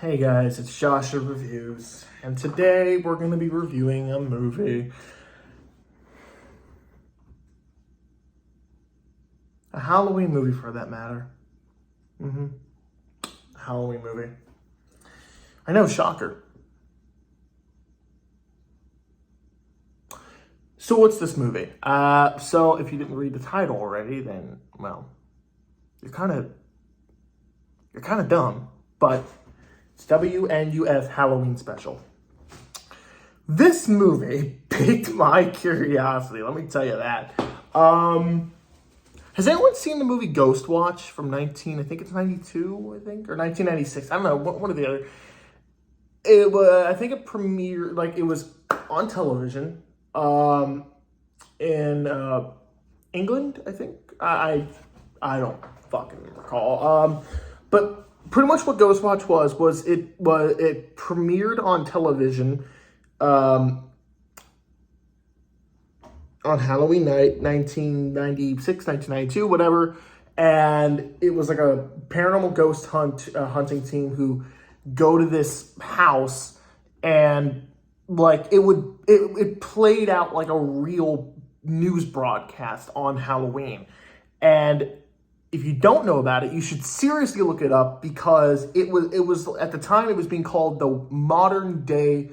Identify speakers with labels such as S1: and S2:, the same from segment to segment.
S1: Hey guys, it's Joshua Reviews, and today we're going to be reviewing a movie. A Halloween movie, for that matter. Halloween movie. I know, shocker. So what's this movie? So if you didn't read the title already, then, well, you're kind of dumb, but it's WNUF Halloween Special. This movie piqued my curiosity, let me tell you that. Has anyone seen the movie Ghost Watch from I think it's 92, or 1996? I don't know, one or the other. It was, I think it premiered, it was on television, in England, I think. I don't fucking recall. But pretty much what Ghost Watch was it premiered on television on Halloween night, 1996, 1992, whatever. And it was like a paranormal ghost hunting team who go to this house, and it played out like a real news broadcast on Halloween. And if you don't know about it, you should seriously look it up, because it was at the time it was being called the modern day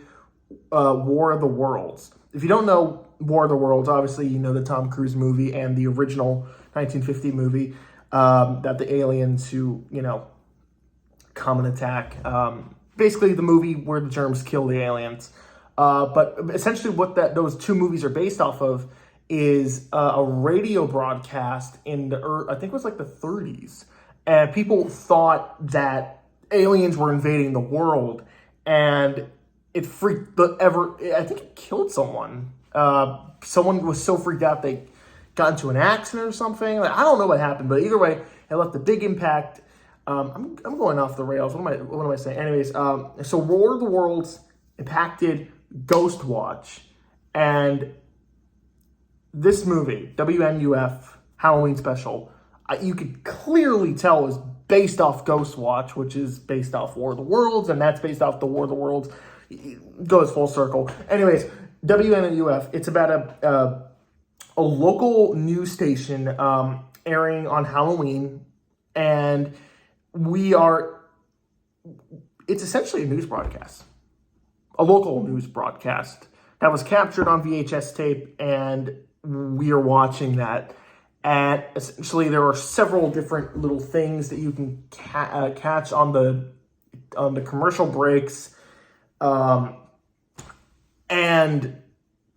S1: War of the Worlds. If you don't know War of the Worlds, obviously you know the Tom Cruise movie and the original 1950 movie that the aliens who come and attack. Basically the movie where the germs kill the aliens. But essentially what those two movies are based off of is a radio broadcast in I think it was like the 30s. And people thought that aliens were invading the world, and it freaked I think it killed someone. Someone was so freaked out they got into an accident or something. I don't know what happened, but either way, it left a big impact. I'm going off the rails. What am I saying? Anyways, so War of the Worlds impacted Ghost Watch, and this movie, WNUF Halloween Special, you could clearly tell is based off Ghost Watch, which is based off War of the Worlds, and that's based off the War of the Worlds. It goes full circle. Anyways, WNUF, it's about a local news station airing on Halloween, and it's essentially a news broadcast, a local news broadcast that was captured on VHS tape, and we are watching that. And essentially there are several different little things that you can catch on the commercial breaks. And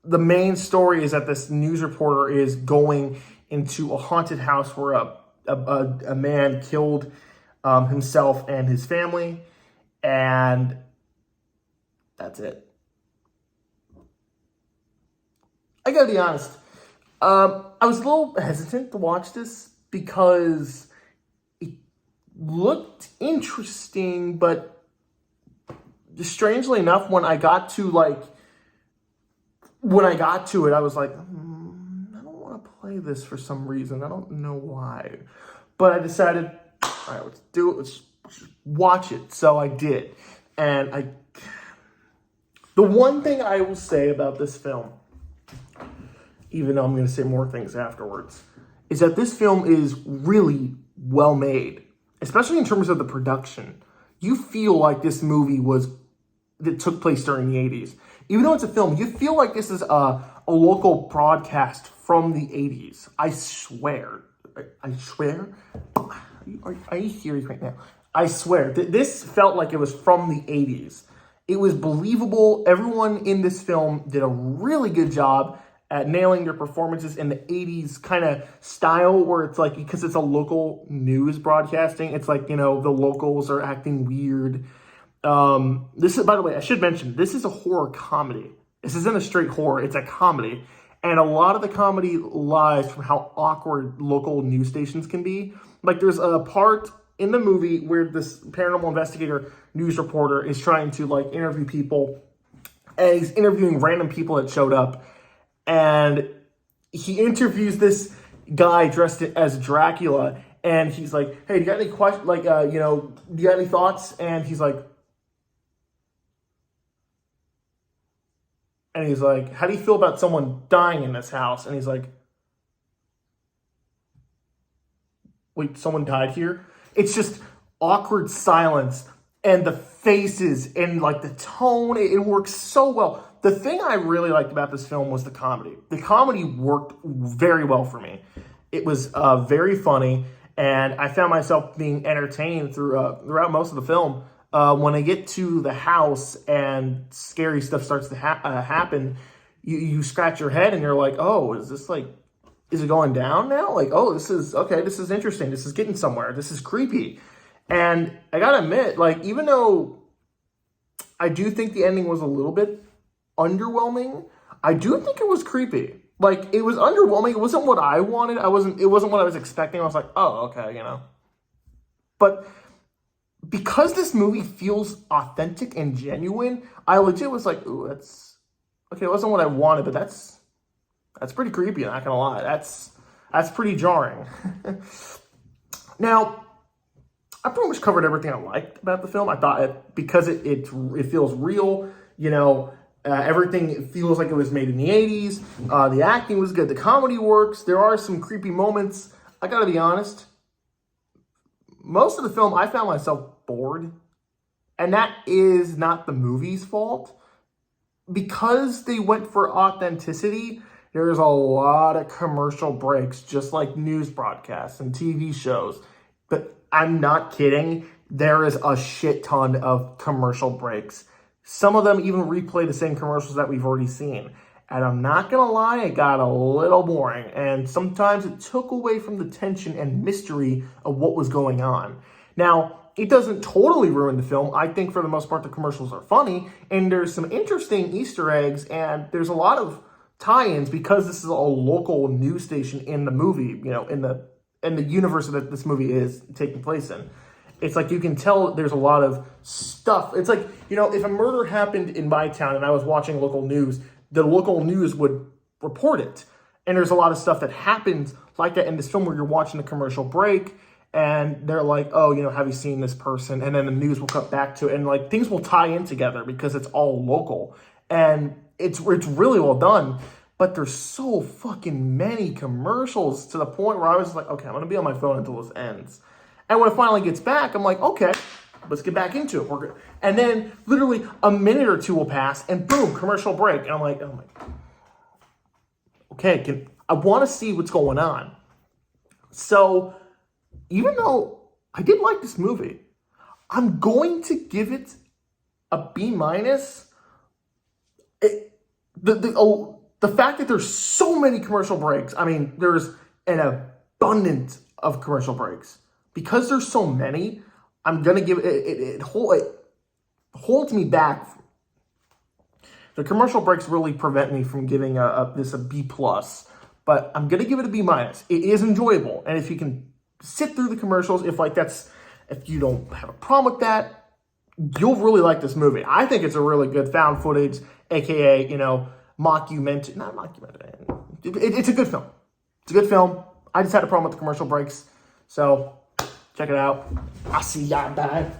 S1: the main story is that this news reporter is going into a haunted house where a man killed himself and his family, and that's it. I gotta be honest, I was a little hesitant to watch this because it looked interesting, but strangely enough, when I got to it, I was like, I don't want to play this for some reason. I don't know why. But I decided, all right, let's do it. Let's watch it. So I did. And the one thing I will say about this film, even though I'm going to say more things afterwards, is that this film is really well made, especially in terms of the production. You feel like this movie that took place during the 80s. Even though it's a film, you feel like this is a local broadcast from the 80s. I swear. I swear? Are you serious right now? I swear. This felt like it was from the 80s. It was believable. Everyone in this film did a really good job at nailing their performances in the 80s kind of style, where it's like, because it's a local news broadcasting, it's like, the locals are acting weird. This is, by the way, I should mention, this is a horror comedy. This isn't a straight horror, it's a comedy. And a lot of the comedy lies from how awkward local news stations can be. Like, there's a part in the movie where this paranormal investigator news reporter is trying to interview people, and he's interviewing random people that showed up. And he interviews this guy dressed as Dracula, and he's like, "Hey, do you got any questions? Do you got any thoughts?" And he's like, And he's like, how do you feel about someone dying in this house? And he's like, wait, someone died here? It's just awkward silence and the faces and like the tone. It works so well. The thing I really liked about this film was the comedy. The comedy worked very well for me. It was very funny, and I found myself being entertained throughout most of the film. When I get to the house and scary stuff starts to happen, you scratch your head and you're like, oh, is it going down now? Like, oh, this is interesting. This is getting somewhere. This is creepy. And I gotta admit, like, even though I do think the ending was a little bit underwhelming, I do think it was creepy. Like, it was underwhelming. It wasn't what I wanted. It wasn't what I was expecting. I was like, oh, okay, But because this movie feels authentic and genuine, I legit was like, ooh, that's okay. It wasn't what I wanted, but that's pretty creepy. I'm not gonna lie. That's pretty jarring. Now, I pretty much covered everything I liked about the film. I thought because it feels real, everything feels like it was made in the 80s. The acting was good. The comedy works. There are some creepy moments. I gotta be honest. Most of the film, I found myself bored. And that is not the movie's fault. Because they went for authenticity, there's a lot of commercial breaks, just like news broadcasts and TV shows. But I'm not kidding. There is a shit ton of commercial breaks. Some of them even replay the same commercials that we've already seen. And I'm not going to lie, it got a little boring. And sometimes it took away from the tension and mystery of what was going on. Now, it doesn't totally ruin the film. I think for the most part, the commercials are funny. And there's some interesting Easter eggs. And there's a lot of tie-ins because this is a local news station in the movie, in the universe that this movie is taking place in. It's like you can tell there's a lot of stuff. It's like, if a murder happened in my town and I was watching local news, the local news would report it. And there's a lot of stuff that happens like that in this film where you're watching the commercial break and they're like, oh, have you seen this person? And then the news will cut back to it and like things will tie in together because it's all local. And it's really well done. But there's so fucking many commercials to the point where I was like, okay, I'm going to be on my phone until this ends. And when it finally gets back, I'm like, okay, let's get back into it. We're good. And then literally a minute or two will pass and boom, commercial break. And I'm like, oh my, okay, I want to see what's going on. So even though I did like this movie, I'm going to give it a B minus. The fact that there's so many commercial breaks, I mean, there's an abundance of commercial breaks. Because there's so many, I'm going to give it holds me back. The commercial breaks really prevent me from giving this a B+, but I'm going to give it a B-. It is enjoyable. And if you can sit through the commercials, if you don't have a problem with that, you'll really like this movie. I think it's a really good found footage, aka, mockumentary. Not mockumentary. It's a good film. It's a good film. I just had a problem with the commercial breaks. So check it out. I'll see y'all. Bye.